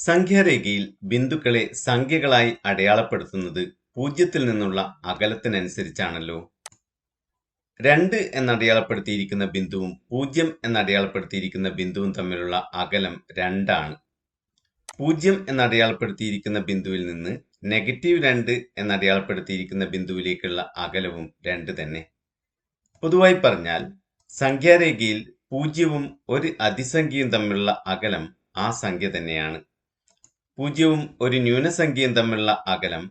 സംഖ്യാരേഖയിൽ ബിന്ദുക്കളെ സംഖ്യകളായി അടയാളപ്പെടുത്തുന്നത് പൂജ്യത്തിൽ നിന്നുള്ള അകലത്തിനനുസരിച്ചാണല്ലോ. 2 എന്നടയാളപ്പെടുത്തിയിരിക്കുന്ന ബിന്ദുവും 0 എന്നടയാളപ്പെടുത്തിയിരിക്കുന്ന ബിന്ദുവും തമ്മിലുള്ള അകലം 2 ആണ്. 0 എന്നടയാളപ്പെടുത്തിയിരിക്കുന്ന ബിന്ദുവിൽ നിന്ന് -2 എന്നടയാളപ്പെടുത്തിയിരിക്കുന്ന ബിന്ദുവിലേക്കുള്ള അകലവും 2 തന്നെ. പൊതുവായി പറഞ്ഞാൽ സംഖ്യാരേഖയിൽ പൂജ്യവും ഒരു അതിസംഖ്യയും തമ്മിലുള്ള അകലം ആ സംഖ്യ തന്നെയാണ്. പൂജ്യവും ഒരു ന്യൂനസംഖ്യയും തമ്മിലുള്ള അകലം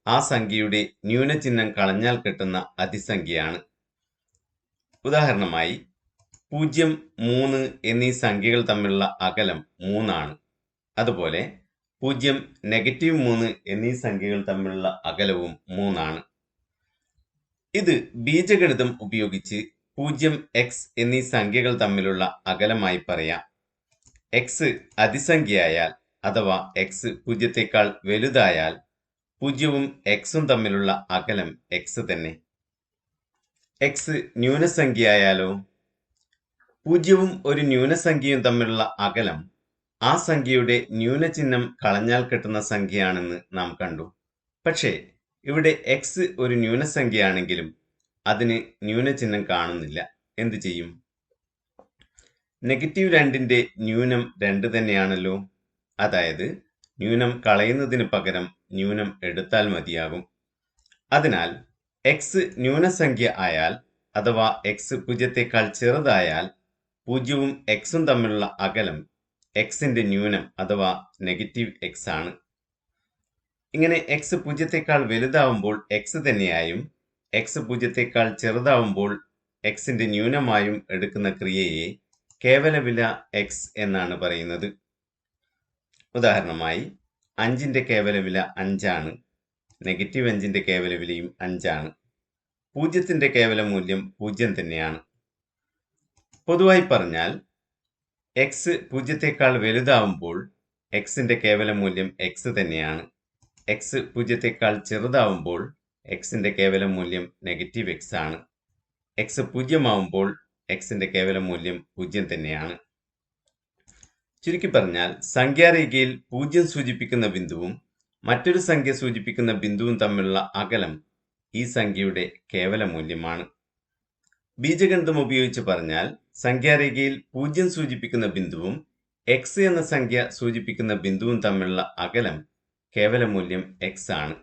ആ സംഖ്യയുടെ ന്യൂനചിഹ്നം കളഞ്ഞാൽ കിട്ടുന്ന അതിസംഖ്യയാണ്. ഉദാഹരണമായി 0, 3 എന്നീ സംഖ്യകൾ തമ്മിലുള്ള അകലം 3 ആണ്. അതുപോലെ 0, -3 എന്നീ സംഖ്യകൾ തമ്മിലുള്ള അകലവും 3 ആണ്. ഇത് ബീജഗണിതം ഉപയോഗിച്ച് 0x എന്നീ സംഖ്യകൾ തമ്മിലുള്ള അകലമായി പറയാം. x അതിസംഖ്യയായാൽ അഥവാ x പൂജ്യത്തെക്കാൾ വലുതായാൽ പൂജ്യവും xും തമ്മിലുള്ള അകലം x തന്നെ. x ന്യൂനസംഖ്യയായാലോ? പൂജ്യവും ഒരു ന്യൂനസംഖ്യയും തമ്മിലുള്ള അകലം ആ സംഖ്യയുടെ ന്യൂനചിഹ്നം കളഞ്ഞാൽ കിട്ടുന്ന സംഖ്യയാണെന്ന് നാം കണ്ടു. പക്ഷേ ഇവിടെ x ഒരു ന്യൂനസംഖ്യയാണെങ്കിലും അതിന് ന്യൂനചിഹ്നം കാണുന്നില്ല. എന്തു ചെയ്യും? -2ന്റെ ന്യൂനം 2 തന്നെയാണല്ലോ. അതായത് ന്യൂനം കളയുന്നതിന് പകരം ന്യൂനം എടുത്താൽ മതിയാകും. അതിനാൽ x ന്യൂനസംഖ്യ ആയാൽ അഥവാ x പൂജ്യത്തെക്കാൾ ചെറുതായാൽ പൂജ്യവും xും തമ്മിലുള്ള അകലം xന്റെ ന്യൂനം അഥവാ -x ആണ്. ഇങ്ങനെ x പൂജ്യത്തെക്കാൾ വലുതാവുമ്പോൾ x തന്നെയായും x പൂജ്യത്തെക്കാൾ ചെറുതാവുമ്പോൾ xന്റെ ന്യൂനമായും എടുക്കുന്ന ക്രിയയെ കേവലവില x എന്നാണ് പറയുന്നത്. ഉദാഹരണമായി 5ന്റെ കേവലവില 5 ആണ്. -5ന്റെ കേവലവിലയും 5 ആണ്. പൂജ്യത്തിന്റെ കേവല മൂല്യം 0 തന്നെയാണ്. പൊതുവായി പറഞ്ഞാൽ x പൂജ്യത്തെക്കാൾ വലുതാവുമ്പോൾ xന്റെ കേവല മൂല്യം x തന്നെയാണ്. x പൂജ്യത്തെക്കാൾ ചെറുതാവുമ്പോൾ xന്റെ കേവല മൂല്യം -x ആണ്. x പൂജ്യമാവുമ്പോൾ xന്റെ കേവല മൂല്യം 0 തന്നെയാണ്. ചുരുക്കി പറഞ്ഞാൽ സംഖ്യാരേഖയിൽ 0 സൂചിപ്പിക്കുന്ന ബിന്ദുവും മറ്റൊരു സംഖ്യ സൂചിപ്പിക്കുന്ന ബിന്ദുവും തമ്മിലുള്ള അകലം ഈ സംഖ്യയുടെ കേവല മൂല്യമാണ്. ബീജഗണിതം ഉപയോഗിച്ച് പറഞ്ഞാൽ സംഖ്യാരേഖയിൽ 0 സൂചിപ്പിക്കുന്ന ബിന്ദുവും x എന്ന സംഖ്യ സൂചിപ്പിക്കുന്ന ബിന്ദുവും തമ്മിലുള്ള അകലം കേവല മൂല്യം x ആണ്.